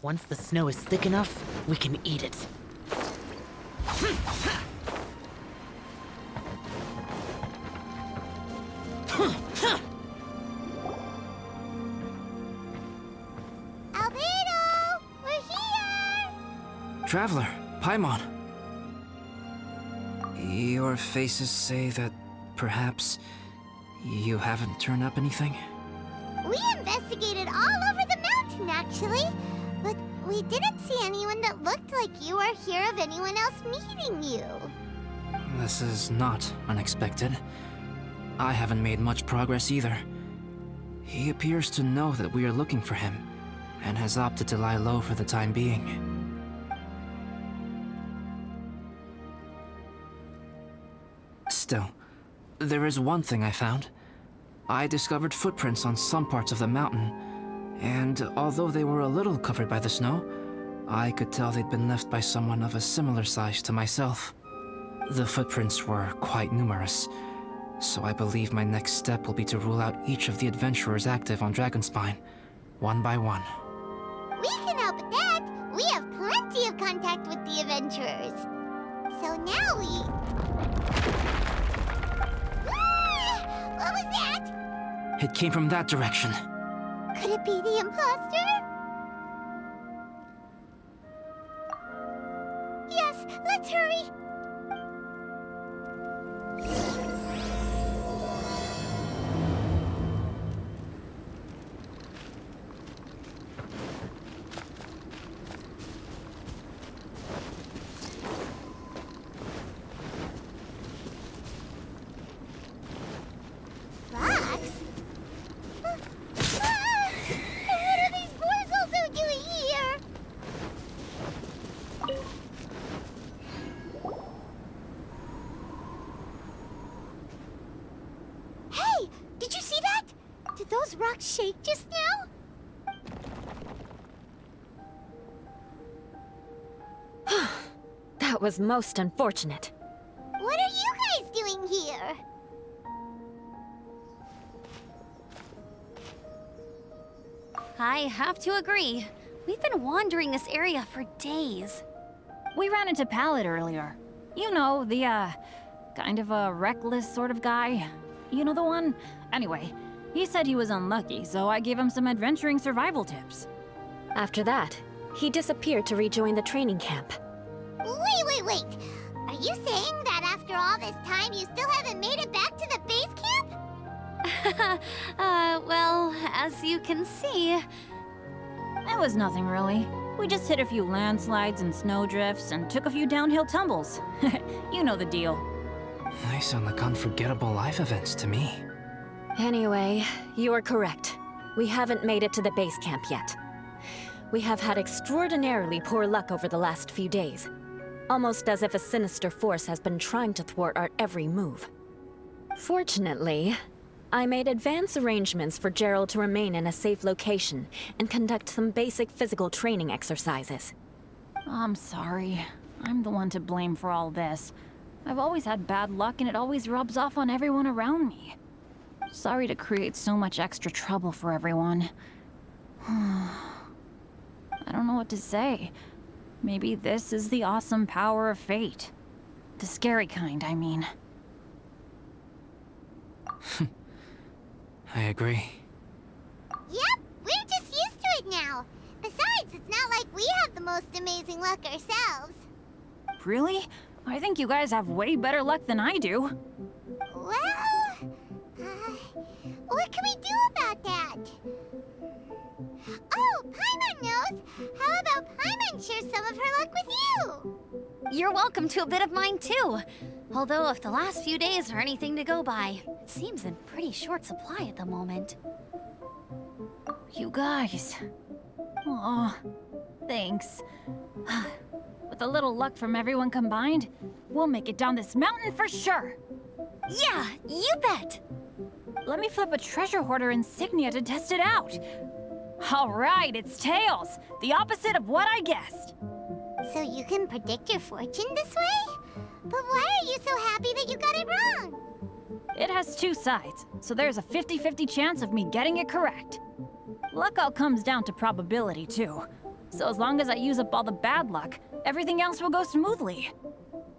Once the snow is thick enough, we can eat it. Albedo! We're here! Traveler, Paimon. Your faces say that perhaps you haven't turned up anything? We investigated all over the mountain, actually. But we didn't see anyone that looked like you or hear of anyone else meeting you. This is not unexpected. I haven't made much progress either. He appears to know that we are looking for him, and has opted to lie low for the time being. Still, there is one thing I found. I discovered footprints on some parts of the mountain, and although they were a little covered by the snow, I could tell they'd been left by someone of a similar size to myself. The footprints were quite numerous, so I believe my next step will be to rule out each of the adventurers active on Dragonspine, one by one. We can help with that. We have plenty of contact with the adventurers. So now we... What was that? It came from that direction. Could it be the imposter? Yes, let's hurry. Rocks? What are these boys also doing here? Hey! Did you see that? Did those rocks shake just now? That was most unfortunate. What are you guys doing here? I have to agree. We've been wandering this area for days. We ran into Pallet earlier. You know, the, kind of a reckless sort of guy. You know the one? Anyway, he said he was unlucky, so I gave him some adventuring survival tips. After that, he disappeared to rejoin the training camp. Wait. Are you saying that after all this time you still haven't made it back to the base camp? Well, as you can see... It was nothing really. We just hit a few landslides and snowdrifts and took a few downhill tumbles. You know the deal. They sound like unforgettable life events to me. Anyway, you are correct. We haven't made it to the base camp yet. We have had extraordinarily poor luck over the last few days. Almost as if a sinister force has been trying to thwart our every move. Fortunately, I made advance arrangements for Gerald to remain in a safe location and conduct some basic physical training exercises. I'm sorry. I'm the one to blame for all this. I've always had bad luck and it always rubs off on everyone around me. Sorry to create so much extra trouble for everyone. I don't know what to say. Maybe this is the awesome power of fate. The scary kind, I mean. I agree. Yep, we're just used to it now. Besides, it's not like we have the most amazing luck ourselves. Really? I think you guys have way better luck than I do. Well, what can we do about that? Oh, Paimon knows! How about Paimon share some of her luck with you? You're welcome to a bit of mine too. Although if the last few days are anything to go by, it seems in pretty short supply at the moment. You guys. Aw, thanks. With a little luck from everyone combined, we'll make it down this mountain for sure. Yeah, you bet! Let me flip a treasure hoarder insignia to test it out. All right, it's tails. The opposite of what I guessed. So you can predict your fortune this way? But why are you so happy that you got it wrong? It has two sides, so there's a 50-50 chance of me getting it correct. Luck all comes down to probability, too. So as long as I use up all the bad luck, everything else will go smoothly.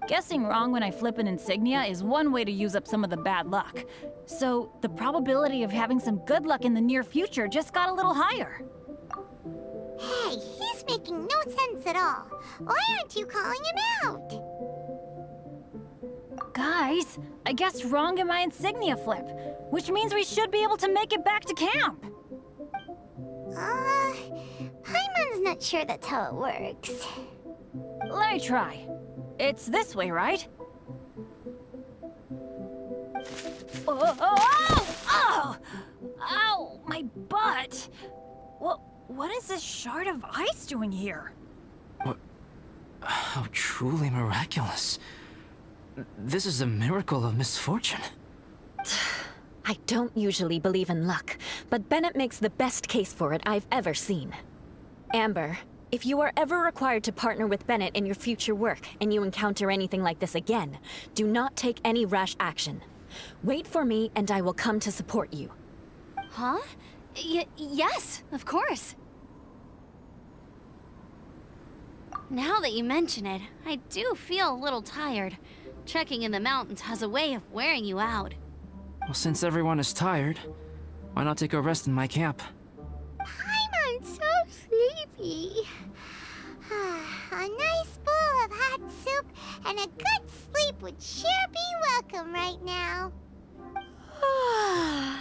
Guessing wrong when I flip an insignia is one way to use up some of the bad luck. So the probability of having some good luck in the near future just got a little higher. Hey, he's making no sense at all. Why aren't you calling him out? Guys, I guessed wrong in my insignia flip, which means we should be able to make it back to camp. Paimon's not sure that's how it works. Let me try. It's this way, right? Oh, oh, oh! Ow, my butt! What is this shard of ice doing here? What? How truly miraculous. This is a miracle of misfortune. I don't usually believe in luck, but Bennett makes the best case for it I've ever seen. Amber, if you are ever required to partner with Bennett in your future work and you encounter anything like this again, do not take any rash action. Wait for me and I will come to support you. Huh? Yes, of course. Now that you mention it, I do feel a little tired. Trekking in the mountains has a way of wearing you out. Well, since everyone is tired, why not take a rest in my camp? Paimon's so sleepy. A nice bowl of hot soup and a good sleep would sure be welcome right now.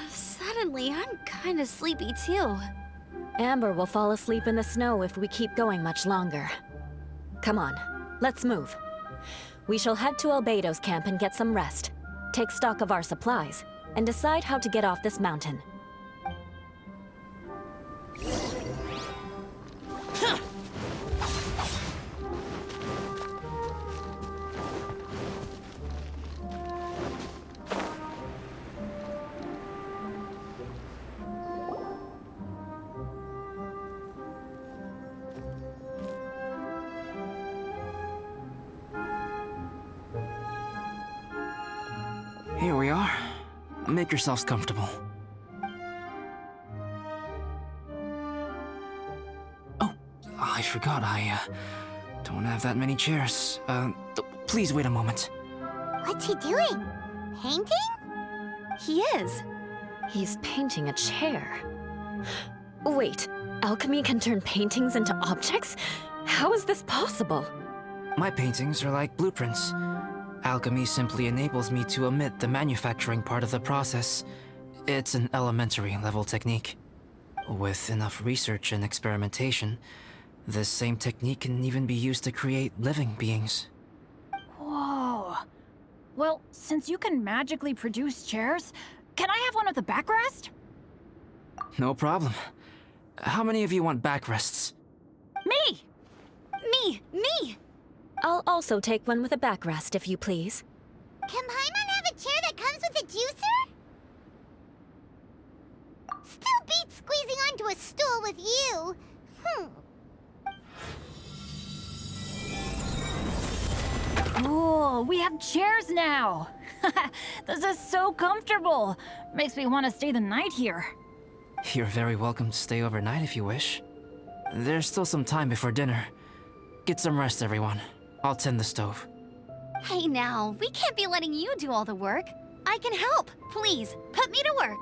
Suddenly, I'm kinda sleepy too. Amber will fall asleep in the snow if we keep going much longer. Come on, let's move. We shall head to Albedo's camp and get some rest, take stock of our supplies, and decide how to get off this mountain. Here we are. Make yourselves comfortable. Oh, I forgot I don't have that many chairs. Please wait a moment. What's he doing? Painting? He is. He's painting a chair. Wait, alchemy can turn paintings into objects? How is this possible? My paintings are like blueprints. Alchemy simply enables me to omit the manufacturing part of the process. It's an elementary level technique. With enough research and experimentation, this same technique can even be used to create living beings. Whoa. Well, since you can magically produce chairs, can I have one with a backrest? No problem. How many of you want backrests? Me! Me! I'll also take one with a backrest, if you please. Can Paimon have a chair that comes with a juicer? Still beats squeezing onto a stool with you. Cool, we have chairs now! This is so comfortable! Makes me want to stay the night here. You're very welcome to stay overnight if you wish. There's still some time before dinner. Get some rest, everyone. I'll tend the stove. Hey now, we can't be letting you do all the work. I can help. Please, put me to work.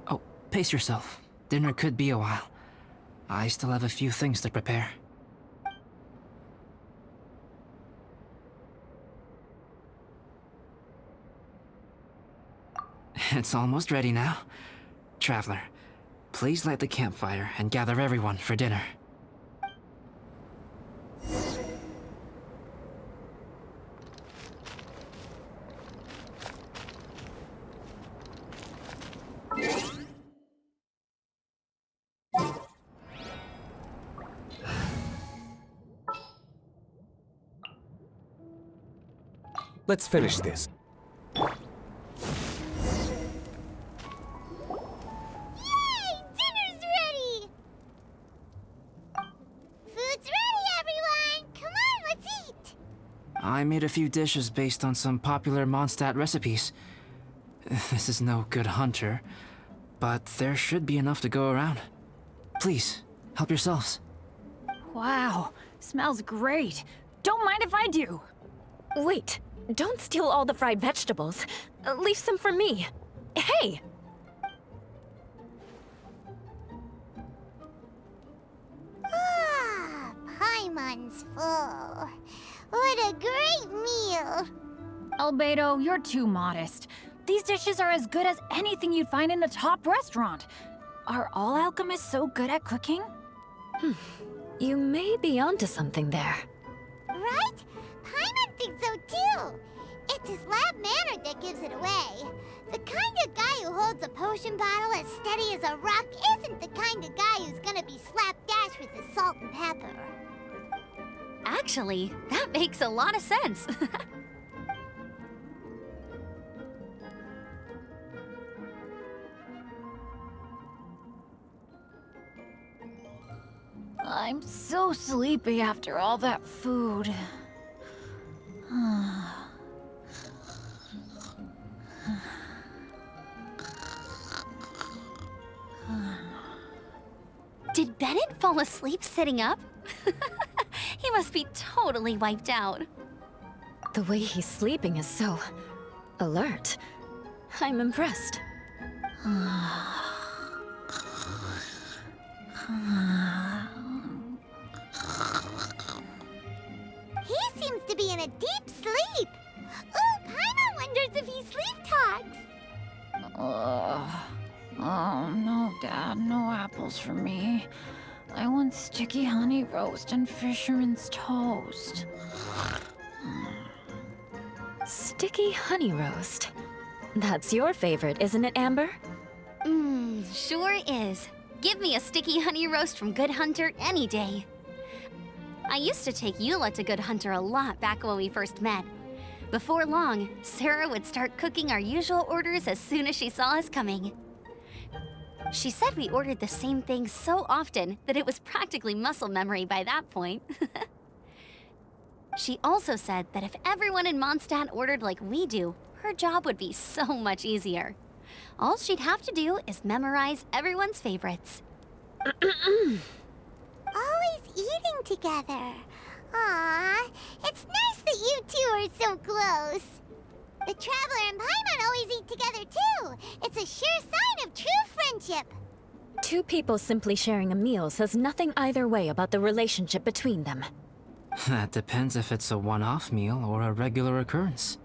Oh, pace yourself. Dinner could be a while. I still have a few things to prepare. It's almost ready now. Traveler, please light the campfire and gather everyone for dinner. Let's finish this. Yay! Dinner's ready! Food's ready, everyone! Come on, let's eat! I made a few dishes based on some popular Mondstadt recipes. This is no good hunter, but there should be enough to go around. Please, help yourselves. Wow, smells great. Don't mind if I do. Wait, don't steal all the fried vegetables. Leave some for me. Hey! Ah, Paimon's full. What a great meal! Albedo, you're too modest. These dishes are as good as anything you'd find in a top restaurant. Are all alchemists so good at cooking? You may be onto something there. Right? Paimon thinks so too. It's his lab manner that gives it away. The kind of guy who holds a potion bottle as steady as a rock isn't the kind of guy who's gonna be slapdash with his salt and pepper. Actually, that makes a lot of sense. I'm so sleepy after all that food. Did Bennett fall asleep sitting up? He must be totally wiped out. The way he's sleeping is so alert. I'm impressed. He seems to be in a deep sleep. Ooh, Paimon wonders if he sleep talks. Oh, no, Dad, no apples for me. I want sticky honey roast and fisherman's toast. Sticky honey roast. That's your favorite, isn't it, Amber? Sure is. Give me a sticky honey roast from Good Hunter any day. I used to take Eula to Good Hunter a lot back when we first met. Before long, Sarah would start cooking our usual orders as soon as she saw us coming. She said we ordered the same thing so often that it was practically muscle memory by that point. She also said that if everyone in Mondstadt ordered like we do, her job would be so much easier. All she'd have to do is memorize everyone's favorites. Always eating together. Aww, it's nice that you two are so close. The Traveler and Paimon always eat together too. It's a sure sign of true friendship. Two people simply sharing a meal says nothing either way about the relationship between them. That depends if it's a one-off meal or a regular occurrence.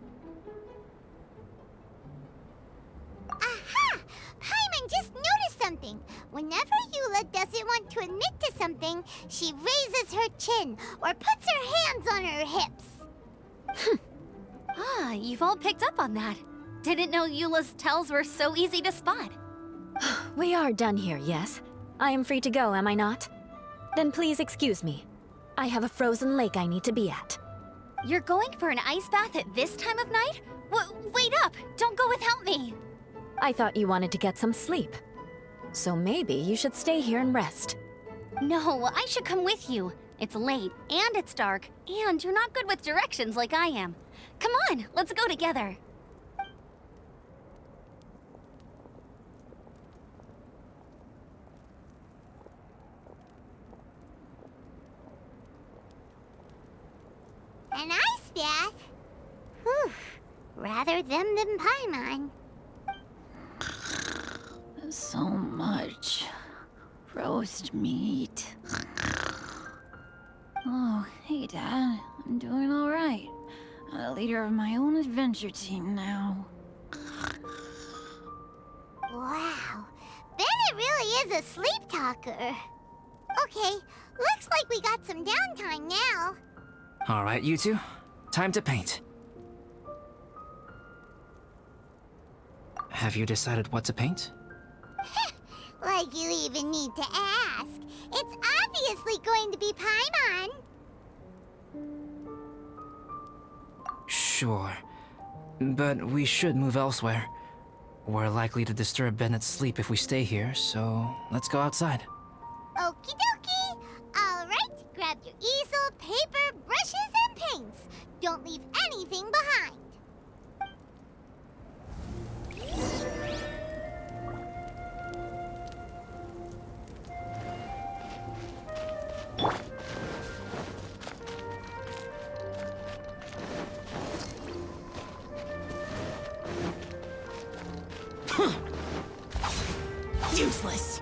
Aha! Paimon just noticed something. Whenever Eula doesn't want to admit to something, she raises her chin or puts her hands on her hips. Ah, you've all picked up on that. Didn't know Eula's tells were so easy to spot. We are done here, yes? I am free to go, am I not? Then please excuse me. I have a frozen lake I need to be at. You're going for an ice bath at this time of night? Wait up! Don't go without me! I thought you wanted to get some sleep. So maybe you should stay here and rest. No, I should come with you. It's late, and it's dark, and you're not good with directions like I am. Come on, let's go together. An ice bath? Whew. Rather them than Paimon. So much roast meat. Oh, hey, Dad. I'm doing all right. A leader of my own adventure team now. Wow. Bennett really is a sleep talker. Okay, looks like we got some downtime now. All right, you two. Time to paint. Have you decided what to paint? Like you even need to ask. It's obviously going to be Paimon. Sure. But we should move elsewhere. We're likely to disturb Bennett's sleep if we stay here, so let's go outside. Okie dokie. All right, grab your easel, paper, brushes, and paints. Don't leave anything behind. Useless.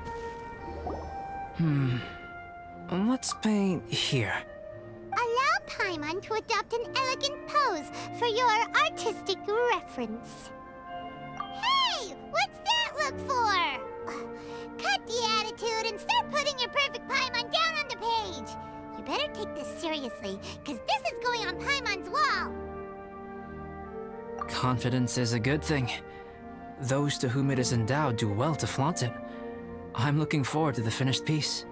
Let's paint here. Allow Paimon to adopt an elegant pose for your artistic reference. Hey, what's that look for? Cut the attitude and start putting your perfect Paimon down on the page. You better take this seriously, because this is going on Paimon's wall. Confidence is a good thing. Those to whom it is endowed do well to flaunt it. I'm looking forward to the finished piece.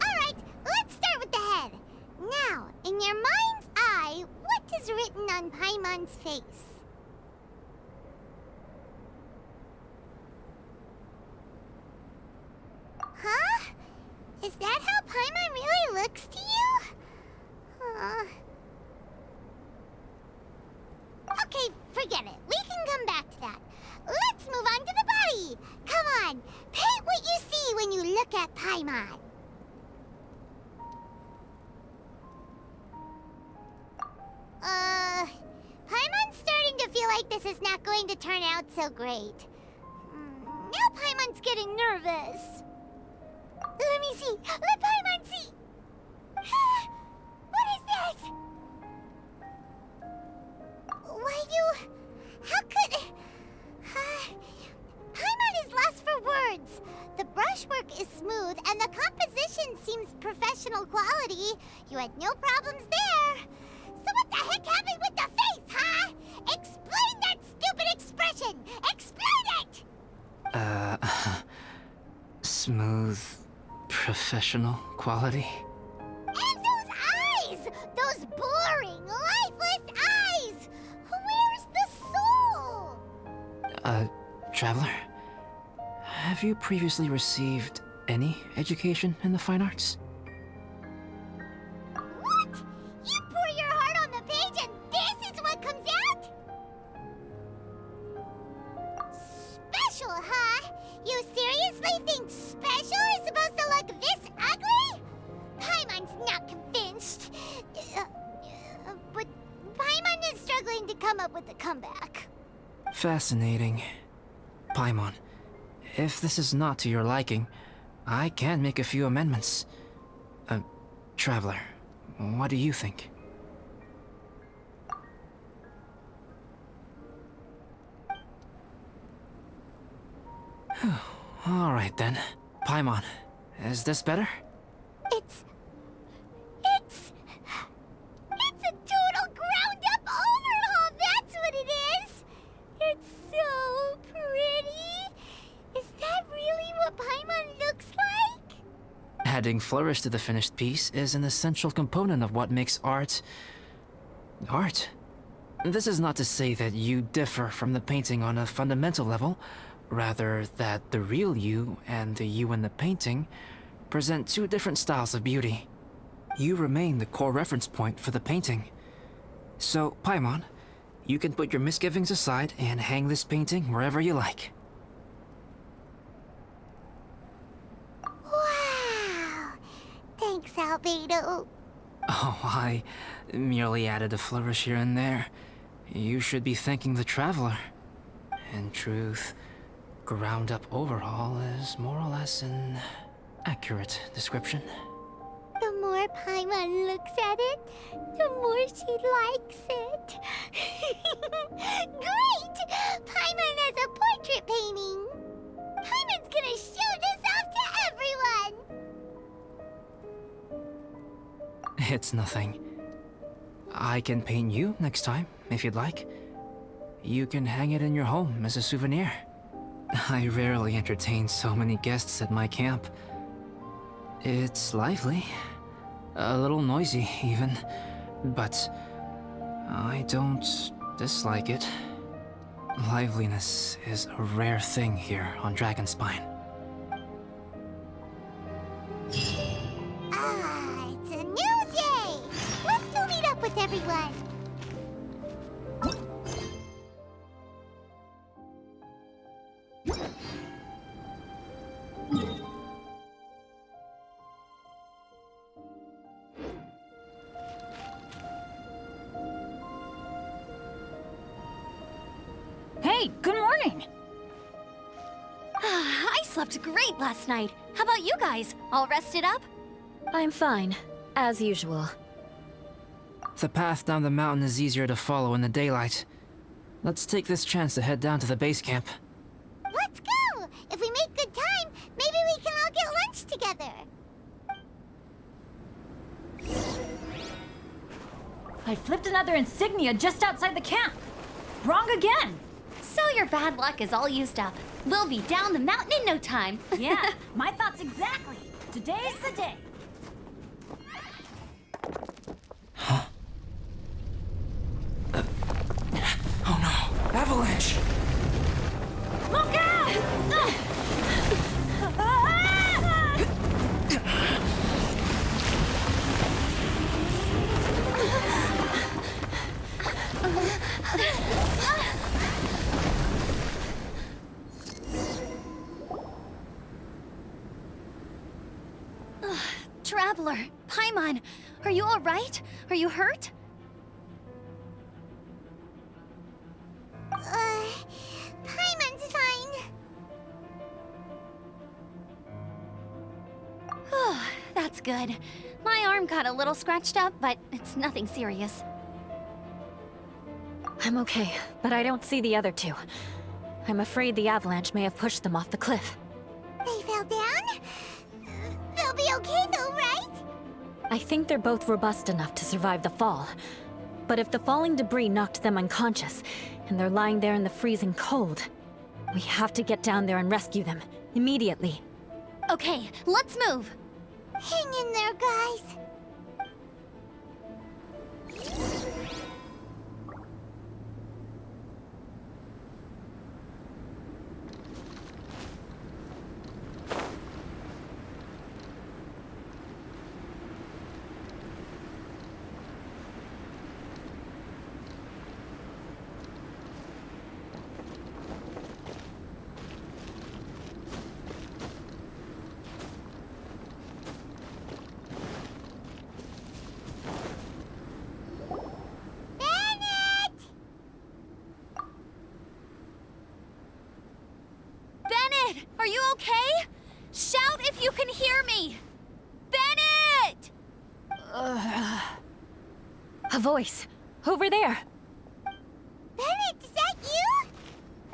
Alright, let's start with the head. Now, in your mind's eye, what is written on Paimon's face? Huh? Is that how Paimon really looks to you? Okay, forget it. We can come back to that. Let's move on to the body. Come on, paint what you see when you look at Paimon. Paimon's starting to feel like this is not going to turn out so great. Now Paimon's getting nervous. Let me see. Let Paimon see. What is this? Why you... How could... Paimon is lost for words. The brushwork is smooth and the composition seems professional quality. You had no problems there. So what the heck happened with the face, huh? Explain that stupid expression! Explain it! Smooth, professional quality. And those eyes! Those boring, lifeless eyes! Where's the soul? Traveler? Have you previously received any education in the fine arts? What? You pour your heart on the page and this is what comes out? Special, huh? You seriously think special is supposed to look this ugly? Paimon's not convinced. But Paimon is struggling to come up with a comeback. Fascinating. Paimon, if this is not to your liking, I can make a few amendments. Traveler, what do you think? All right then. Paimon, is this better? It's a total ground-up overhaul, that's what it is! It's so pretty! Is that really what Paimon looks like? Adding flourish to the finished piece is an essential component of what makes art... art. This is not to say that you differ from the painting on a fundamental level, rather that the real you and the you in the painting present two different styles of beauty. You remain the core reference point for the painting. So, Paimon, you can put your misgivings aside and hang this painting wherever you like. Wow! Thanks, Albedo. Oh, I merely added a flourish here and there. You should be thanking the Traveler. In truth, ground-up overhaul is more or less an accurate description. The more Paimon looks at it, the more she likes it. Great! Paimon has a portrait painting. Paimon's gonna show this off to everyone. It's nothing. I can paint you next time, if you'd like. You can hang it in your home as a souvenir. I rarely entertain so many guests at my camp. It's lively. A little noisy, even. But I don't dislike it. Liveliness is a rare thing here on Dragonspine. Ah, it's a new day! Let's go meet up with everyone! Hey, good morning! I slept great last night. How about you guys? All rested up? I'm fine, as usual. The path down the mountain is easier to follow in the daylight. Let's take this chance to head down to the base camp. Let's go! If we make good time, maybe we can all get lunch together. I flipped another insignia just outside the camp. Wrong again! So your bad luck is all used up. We'll be down the mountain in no time. Yeah, my thoughts exactly. Today's the day. Oh no! Avalanche! Look out! Traveler, Paimon, are you all right? Are you hurt? Paimon's fine. That's good. My arm got a little scratched up, but it's nothing serious. I'm okay, but I don't see the other two. I'm afraid the avalanche may have pushed them off the cliff. They fell down? They'll be okay though, right? I think they're both robust enough to survive the fall. But if the falling debris knocked them unconscious, and they're lying there in the freezing cold, we have to get down there and rescue them, immediately. Okay, let's move. Hang in there, guys. Bennett, are you okay? Shout if you can hear me! Bennett! A voice! Over there! Bennett, is that you?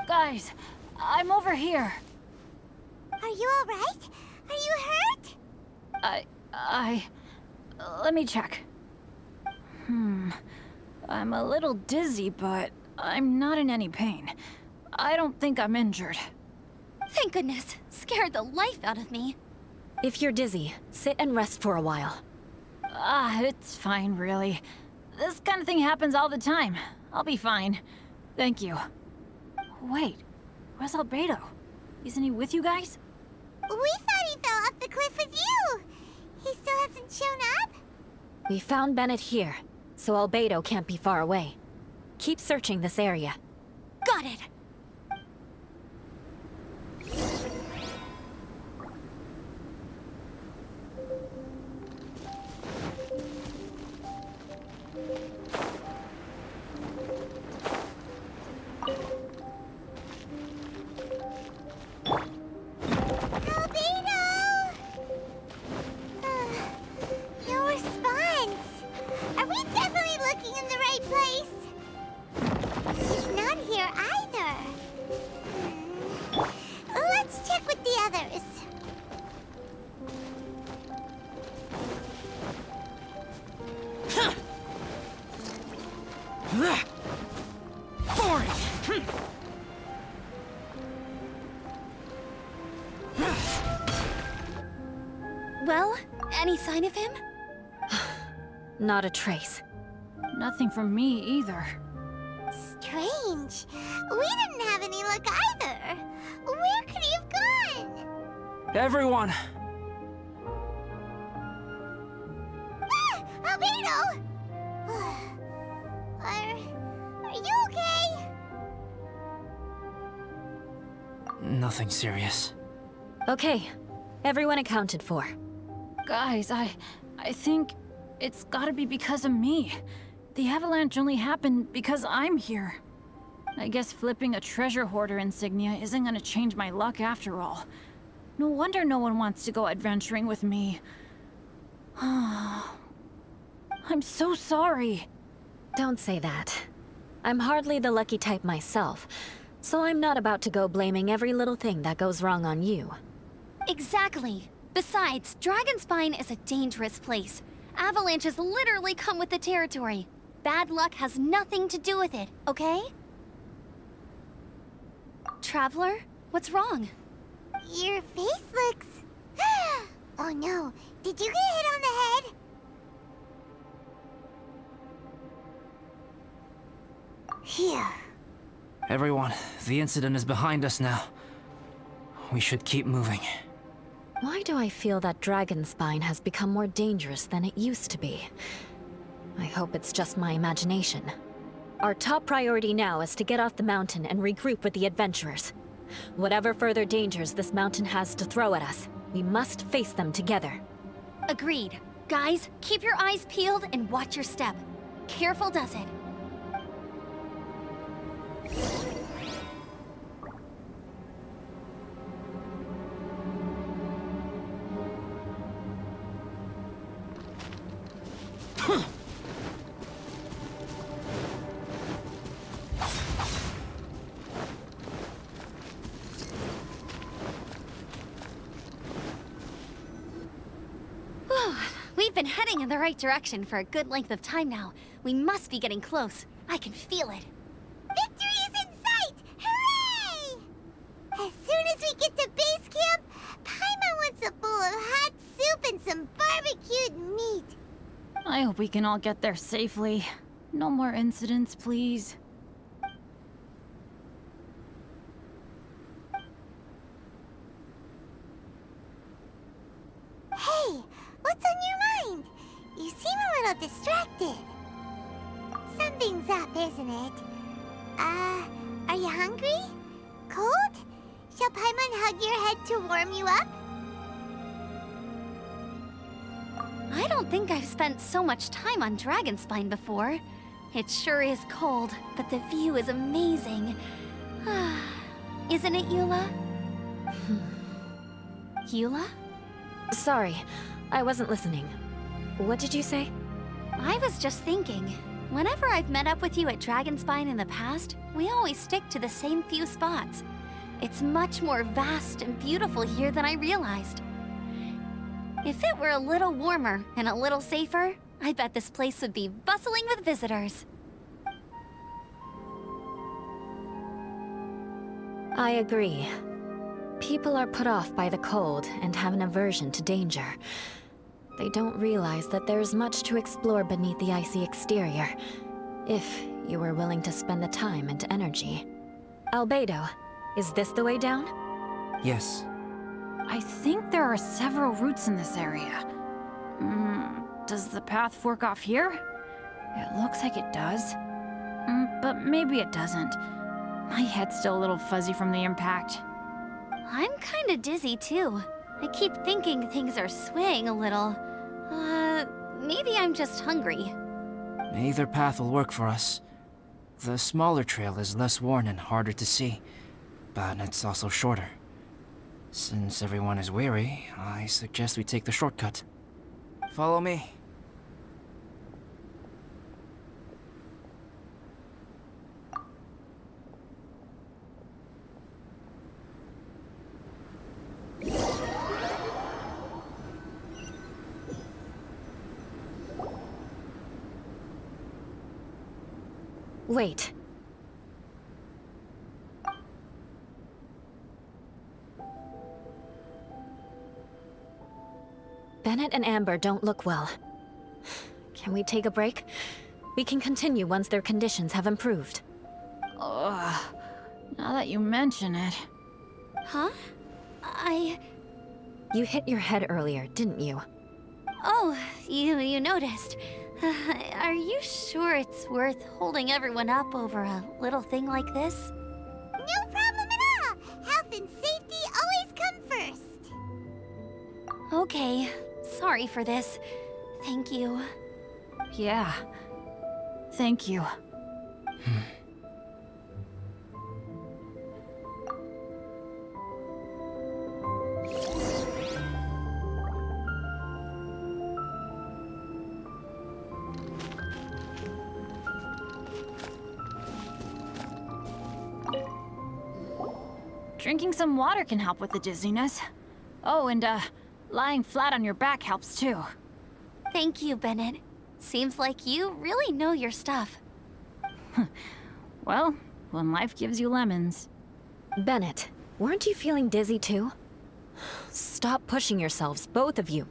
Guys, I'm over here. Are you alright? Are you hurt? Let me check. I'm a little dizzy, but I'm not in any pain. I don't think I'm injured. Thank goodness. Scared the life out of me. If you're dizzy, sit and rest for a while. It's fine, really. This kind of thing happens all the time. I'll be fine. Thank you. Wait, where's Albedo? Isn't he with you guys? We thought he fell off the cliff with you. He still hasn't shown up? We found Bennett here, so Albedo can't be far away. Keep searching this area. Got it. Albedo! No response. Are we definitely looking in the right place? He's not here either. Any sign of him? Not a trace. Nothing from me either. Strange. We didn't have any luck either. Where could he have gone? Everyone! Ah! Albedo! Are you okay? Nothing serious. Okay, everyone accounted for. Guys, I think it's gotta be because of me. The avalanche only happened because I'm here. I guess flipping a treasure hoarder insignia isn't gonna change my luck after all. No wonder no one wants to go adventuring with me. I'm so sorry. Don't say that. I'm hardly the lucky type myself, so I'm not about to go blaming every little thing that goes wrong on you. Exactly. Besides, Dragonspine is a dangerous place. Avalanches literally come with the territory. Bad luck has nothing to do with it, okay? Traveler, what's wrong? Your face looks... Oh no, did you get hit on the head? Phew. Everyone, the incident is behind us now. We should keep moving. Why do I feel that Dragonspine has become more dangerous than it used to be? I hope it's just my imagination. Our top priority now is to get off the mountain and regroup with the adventurers. Whatever further dangers this mountain has to throw at us, we must face them together. Agreed. Guys, keep your eyes peeled and watch your step. Careful does it. We've been heading in the right direction for a good length of time now. We must be getting close. I can feel it. Victory is in sight! Hooray! As soon as we get to base camp, Paimon wants a bowl of hot soup and some barbecued meat. I hope we can all get there safely. No more incidents, please. Hey, what's on your mind? You seem a little distracted. Something's up, isn't it? Are you hungry? Cold? Shall Paimon hug your head to warm you up? I don't think I've spent so much time on Dragonspine before. It sure is cold, but the view is amazing. Isn't it, Eula? Eula? Sorry, I wasn't listening. What did you say? I was just thinking, whenever I've met up with you at Dragonspine in the past, we always stick to the same few spots. It's much more vast and beautiful here than I realized. If it were a little warmer and a little safer, I bet this place would be bustling with visitors. I agree. People are put off by the cold and have an aversion to danger. They don't realize that there's much to explore beneath the icy exterior, if you were willing to spend the time and energy. Albedo, is this the way down? Yes. I think there are several routes in this area. Does the path fork off here? It looks like it does. But maybe it doesn't. My head's still a little fuzzy from the impact. I'm kinda dizzy too. I keep thinking things are swaying a little. Maybe I'm just hungry. Either path will work for us. The smaller trail is less worn and harder to see, but it's also shorter. Since everyone is weary, I suggest we take the shortcut. Follow me. Wait. Bennett and Amber don't look well. Can we take a break? We can continue once their conditions have improved. Ugh. Now that you mention it. Huh? You hit your head earlier, didn't you? Oh, you noticed. Are you sure it's worth holding everyone up over a little thing like this? No problem at all. Health and safety always come first. Okay, sorry for this. Thank you. Yeah. Thank you. Drinking some water can help with the dizziness. Oh, and lying flat on your back helps too. Thank you, Bennett. Seems like you really know your stuff. Well, when life gives you lemons. Bennett, weren't you feeling dizzy too? Stop pushing yourselves, both of you.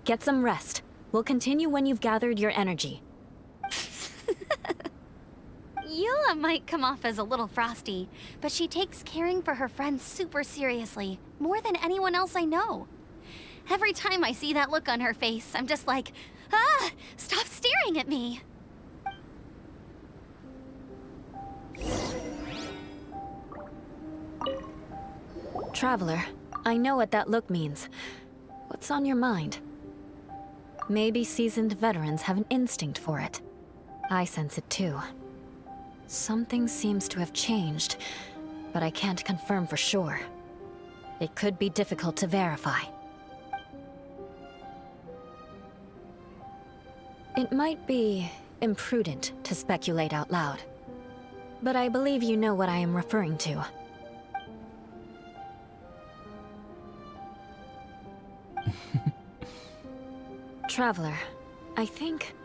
Get some rest. We'll continue when you've gathered your energy. Eula might come off as a little frosty, but she takes caring for her friends super seriously, more than anyone else I know. Every time I see that look on her face, I'm just like, ah, stop staring at me. Traveler, I know what that look means. What's on your mind? Maybe seasoned veterans have an instinct for it. I sense it too. Something seems to have changed, but I can't confirm for sure. It could be difficult to verify. It might be imprudent to speculate out loud, but I believe you know what I am referring to. Traveler, I think...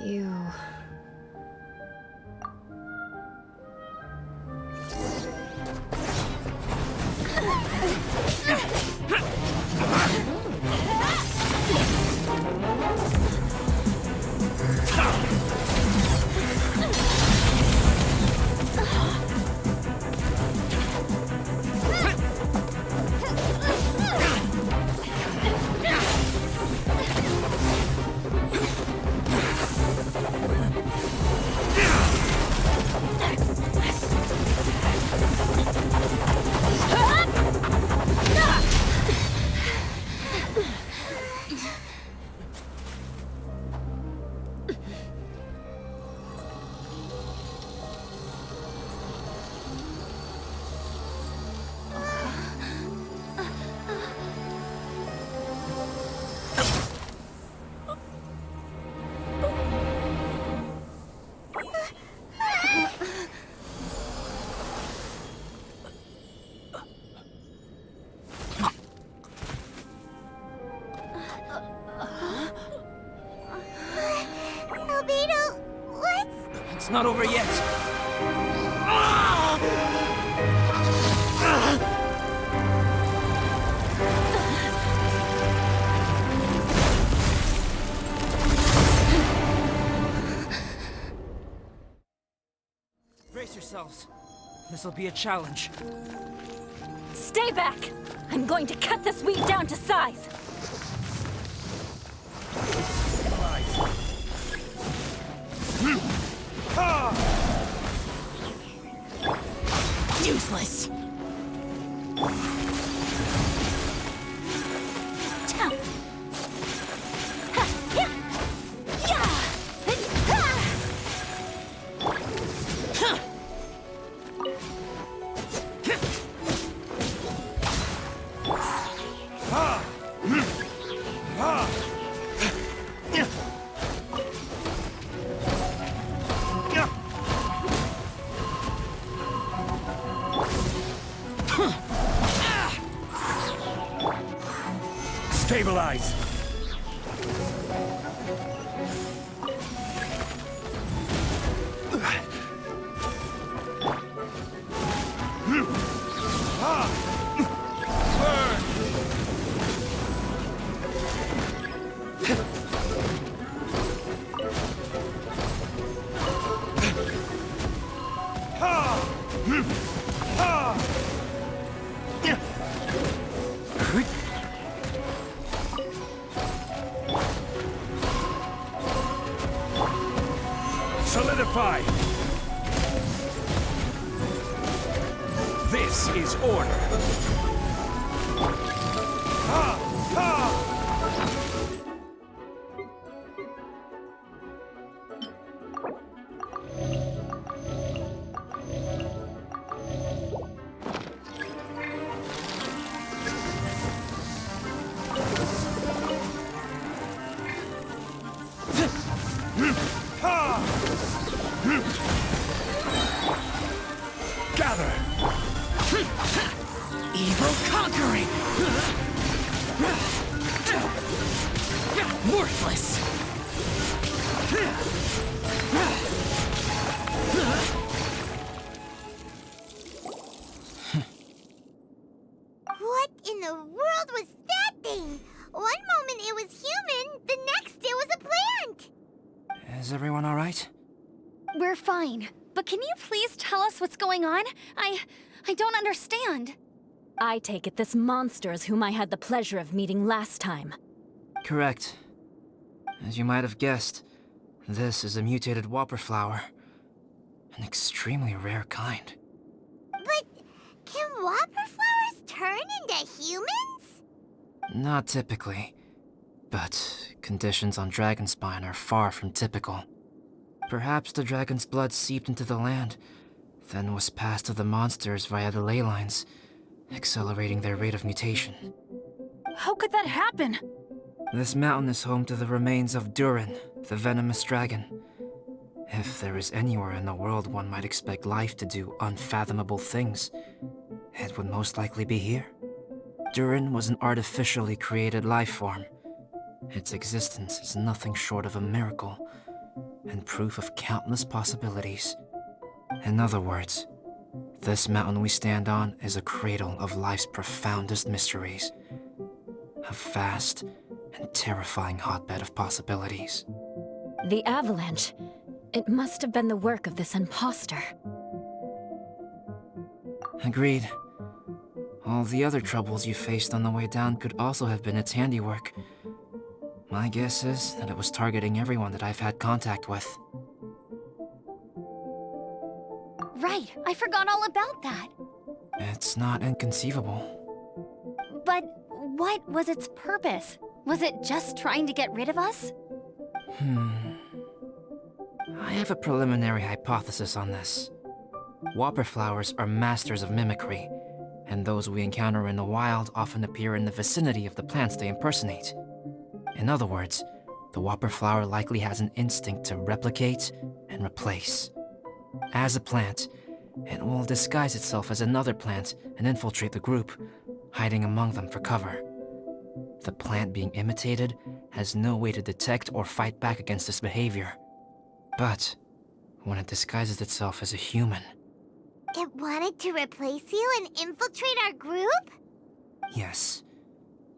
you... Albedo, what's... It's not over yet. Brace yourselves. This'll be a challenge. Stay back! I'm going to cut this weed down to size! Useless! Stabilize! Fortified! This is order! Ha! Ha! Gather! Evil conquering! Worthless! What in the world was that thing? One moment it was human, the next it was a plant! Is everyone alright? We're fine. But can you please tell us what's going on? I don't understand. I take it this monster is whom I had the pleasure of meeting last time. Correct. As you might have guessed, this is a mutated whopper flower. An extremely rare kind. But can whopper flowers turn into humans? Not typically, but conditions on Dragonspine are far from typical. Perhaps the dragon's blood seeped into the land, then was passed to the monsters via the ley lines, accelerating their rate of mutation. How could that happen? This mountain is home to the remains of Durin, the venomous dragon. If there is anywhere in the world one might expect life to do unfathomable things, it would most likely be here. Durin was an artificially created life form. Its existence is nothing short of a miracle, and proof of countless possibilities. In other words, this mountain we stand on is a cradle of life's profoundest mysteries. A vast and terrifying hotbed of possibilities. The Avalanche. It must have been the work of this imposter. Agreed. All the other troubles you faced on the way down could also have been its handiwork. My guess is that it was targeting everyone that I've had contact with. Right, I forgot all about that. It's not inconceivable. But what was its purpose? Was it just trying to get rid of us? I have a preliminary hypothesis on this. Whopper flowers are masters of mimicry, and those we encounter in the wild often appear in the vicinity of the plants they impersonate. In other words, the whopper flower likely has an instinct to replicate and replace. As a plant, it will disguise itself as another plant and infiltrate the group, hiding among them for cover. The plant being imitated has no way to detect or fight back against this behavior. But when it disguises itself as a human... It wanted to replace you and infiltrate our group? Yes.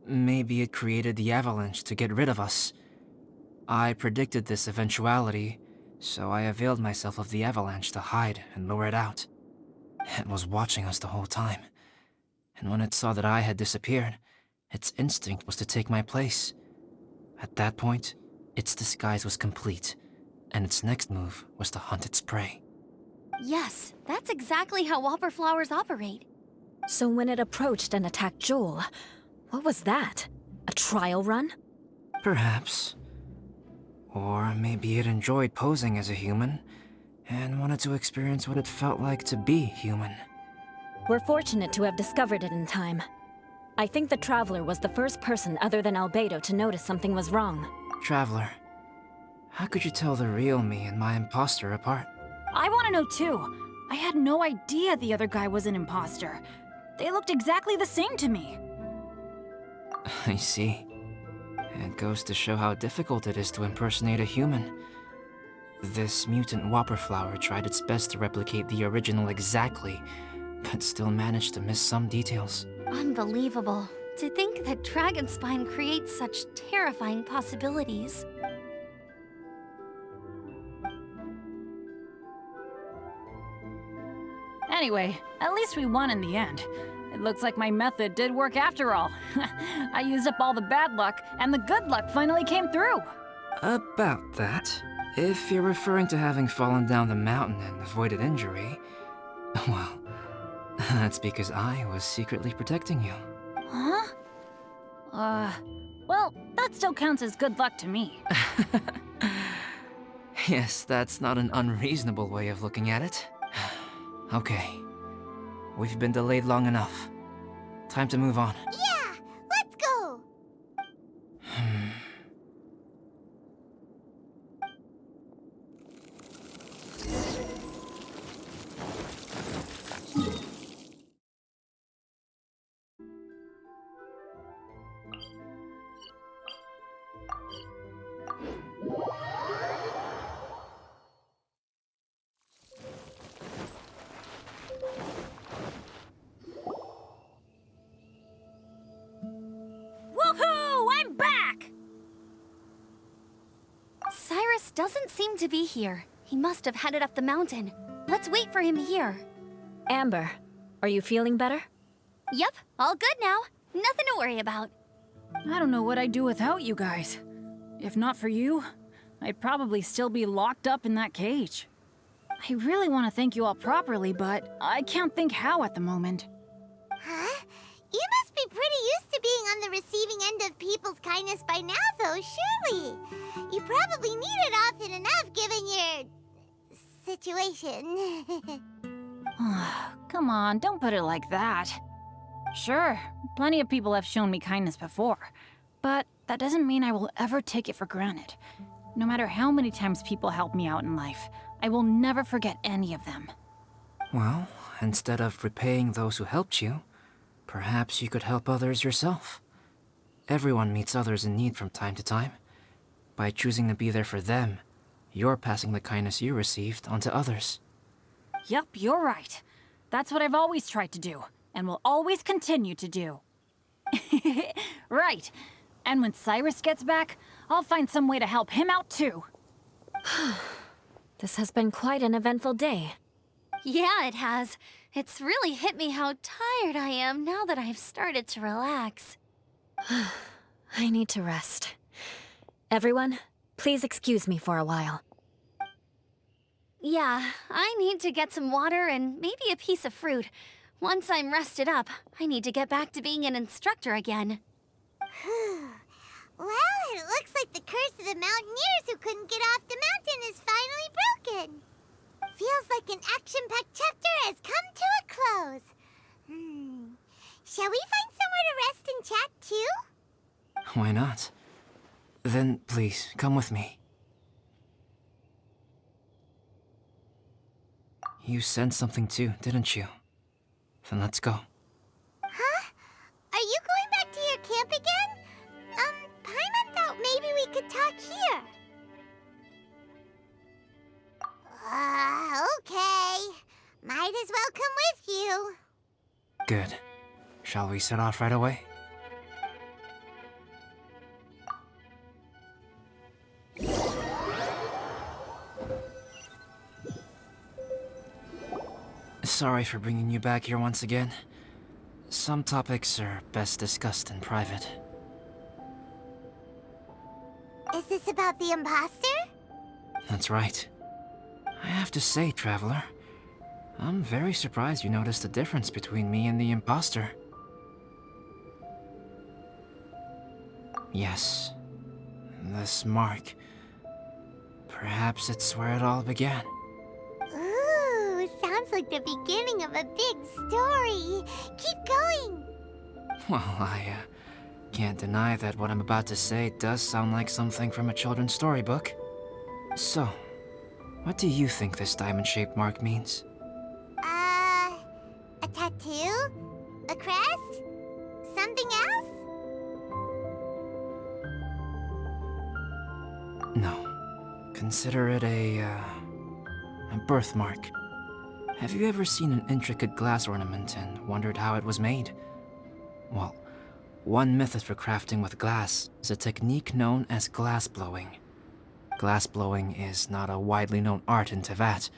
Maybe it created the Avalanche to get rid of us. I predicted this eventuality, so I availed myself of the Avalanche to hide and lure it out. It was watching us the whole time, and when it saw that I had disappeared, its instinct was to take my place. At that point, its disguise was complete, and its next move was to hunt its prey. Yes, that's exactly how whopper flowers operate. So when it approached and attacked Joel, what was that? A trial run? Perhaps. Or maybe it enjoyed posing as a human, and wanted to experience what it felt like to be human. We're fortunate to have discovered it in time. I think the Traveler was the first person other than Albedo to notice something was wrong. Traveler, how could you tell the real me and my imposter apart? I want to know too. I had no idea the other guy was an imposter. They looked exactly the same to me. I see. It goes to show how difficult it is to impersonate a human. This mutant whopper flower tried its best to replicate the original exactly, but still managed to miss some details. Unbelievable. To think that Dragonspine creates such terrifying possibilities. Anyway, at least we won in the end. It looks like my method did work after all. I used up all the bad luck, and the good luck finally came through. About that. If you're referring to having fallen down the mountain and avoided injury, well, that's because I was secretly protecting you. Huh? Well, that still counts as good luck to me. Yes, that's not an unreasonable way of looking at it. Okay. We've been delayed long enough. Time to move on. Yeah, let's go. Woohoo! I'm back! Cyrus doesn't seem to be here. He must have headed up the mountain. Let's wait for him here. Amber, are you feeling better? Yep, all good now. Nothing to worry about. I don't know what I'd do without you guys. If not for you, I'd probably still be locked up in that cage. I really want to thank you all properly, but I can't think how at the moment. Huh? You must be pretty used to being on the receiving end of people's kindness by now, though, surely. You probably need it often enough, given your situation. Come on, don't put it like that. Sure, plenty of people have shown me kindness before, but that doesn't mean I will ever take it for granted. No matter how many times people help me out in life, I will never forget any of them. Well, instead of repaying those who helped you, perhaps you could help others yourself. Everyone meets others in need from time to time. By choosing to be there for them, you're passing the kindness you received onto others. Yup, you're right. That's what I've always tried to do, and will always continue to do. Right. And when Cyrus gets back, I'll find some way to help him out too. This has been quite an eventful day. Yeah, it has. It's really hit me how tired I am now that I've started to relax. I need to rest. Everyone, please excuse me for a while. Yeah, I need to get some water and maybe a piece of fruit. Once I'm rested up, I need to get back to being an instructor again. Well, it looks like the curse of the mountaineers who couldn't get off the mountain is finally broken. Feels like an action-packed chapter has come to a close. Shall we find somewhere to rest and chat too? Why not? Then, please, come with me. You sensed something too, didn't you? Then let's go. Huh? Are you going back to your camp again? Paimon thought maybe we could talk here. Okay. Might as well come with you. Good. Shall we set off right away? Sorry for bringing you back here once again. Some topics are best discussed in private. Is this about the imposter? That's right. I have to say, Traveler, I'm very surprised you noticed the difference between me and the imposter. Yes. This mark. Perhaps it's where it all began. Ooh, sounds like the beginning of a big story. Keep going. Well, I can't deny that what I'm about to say does sound like something from a children's storybook. So, what do you think this diamond-shaped mark means? A tattoo? A crest? Something else? No. Consider it a birthmark. Have you ever seen an intricate glass ornament and wondered how it was made? Well, one method for crafting with glass is a technique known as glass blowing. Glass blowing is not a widely known art in Teyvat.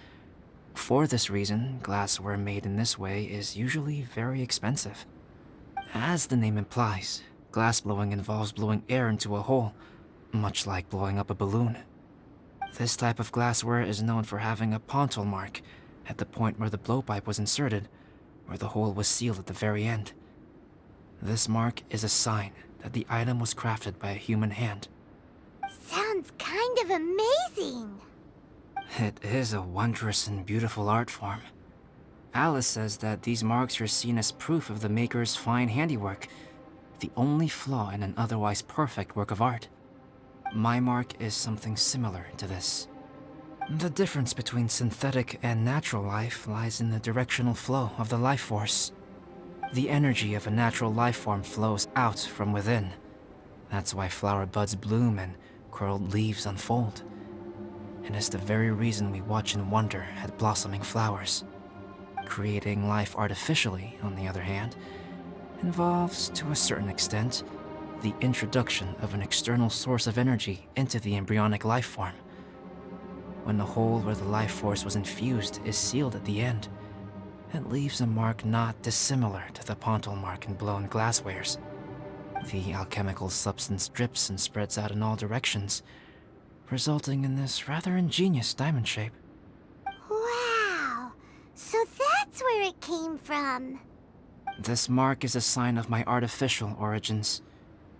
For this reason, glassware made in this way is usually very expensive. As the name implies, glass blowing involves blowing air into a hole, much like blowing up a balloon. This type of glassware is known for having a pontal mark at the point where the blowpipe was inserted, where the hole was sealed at the very end. This mark is a sign that the item was crafted by a human hand. Sounds kind of amazing. It is a wondrous and beautiful art form. Alice says that these marks are seen as proof of the maker's fine handiwork, the only flaw in an otherwise perfect work of art. My mark is something similar to this. The difference between synthetic and natural life lies in the directional flow of the life force. The energy of a natural life form flows out from within. That's why flower buds bloom and curled leaves unfold. And it's the very reason we watch and wonder at blossoming flowers. Creating life artificially, on the other hand, involves, to a certain extent, the introduction of an external source of energy into the embryonic life form. When the hole where the life force was infused is sealed at the end, it leaves a mark not dissimilar to the pontal mark in blown glasswares. The alchemical substance drips and spreads out in all directions, resulting in this rather ingenious diamond shape. Wow, so that's where it came from. This mark is a sign of my artificial origins,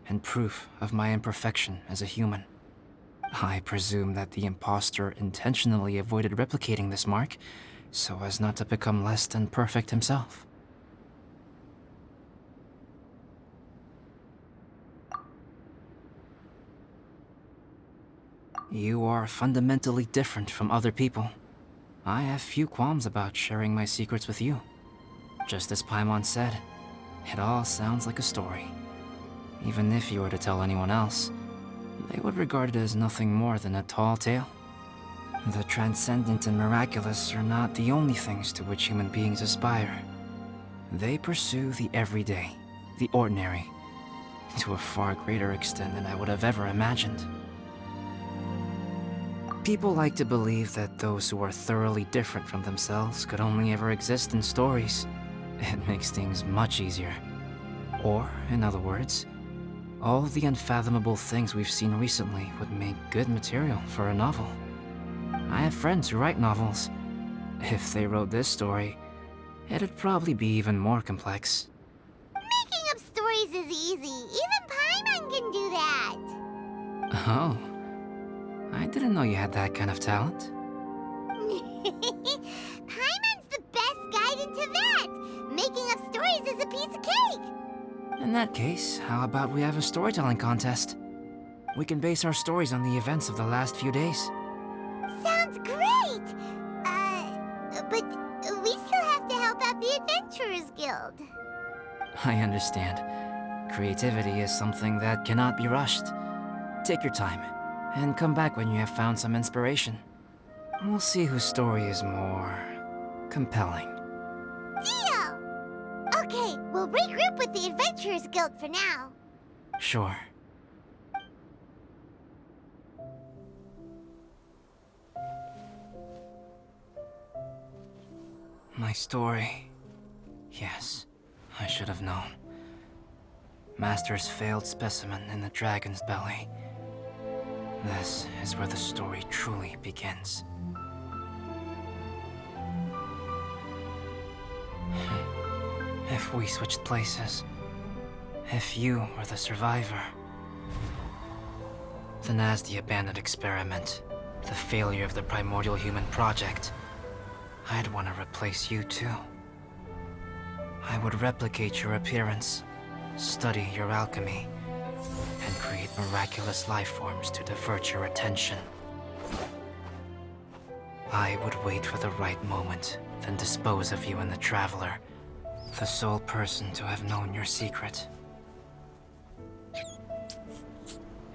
and proof of my imperfection as a human. I presume that the imposter intentionally avoided replicating this mark, so as not to become less than perfect himself. You are fundamentally different from other people. I have few qualms about sharing my secrets with you. Just as Paimon said, it all sounds like a story. Even if you were to tell anyone else, they would regard it as nothing more than a tall tale. The transcendent and miraculous are not the only things to which human beings aspire. They pursue the everyday, the ordinary, to a far greater extent than I would have ever imagined. People like to believe that those who are thoroughly different from themselves could only ever exist in stories. It makes things much easier. Or, in other words, all the unfathomable things we've seen recently would make good material for a novel. I have friends who write novels. If they wrote this story, it'd probably be even more complex. Making up stories is easy. Even Paimon can do that. Oh, I didn't know you had that kind of talent. Paimon's the best guide into that. Making up stories is a piece of cake. In that case, how about we have a storytelling contest? We can base our stories on the events of the last few days. Sounds great! But we still have to help out the Adventurers Guild. I understand. Creativity is something that cannot be rushed. Take your time, and come back when you have found some inspiration. We'll see whose story is more compelling. Deal! Okay, we'll regroup with the Adventurers Guild for now. Sure. My story. Yes, I should have known. Master's failed specimen in the dragon's belly. This is where the story truly begins. If we switched places, if you were the survivor, then as the abandoned experiment, the failure of the primordial human project, I'd want to replace you too. I would replicate your appearance, study your alchemy, and create miraculous life forms to divert your attention. I would wait for the right moment, then dispose of you in the Traveler, the sole person to have known your secret.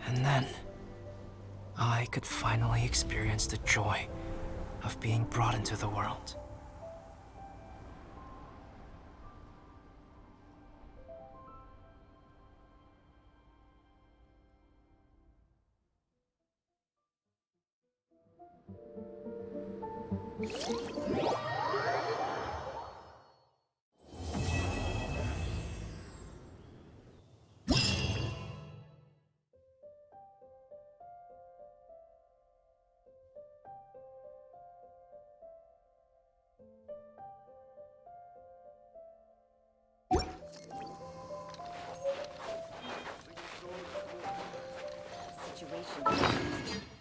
And then, I could finally experience the joy of being brought into the world. evacuation.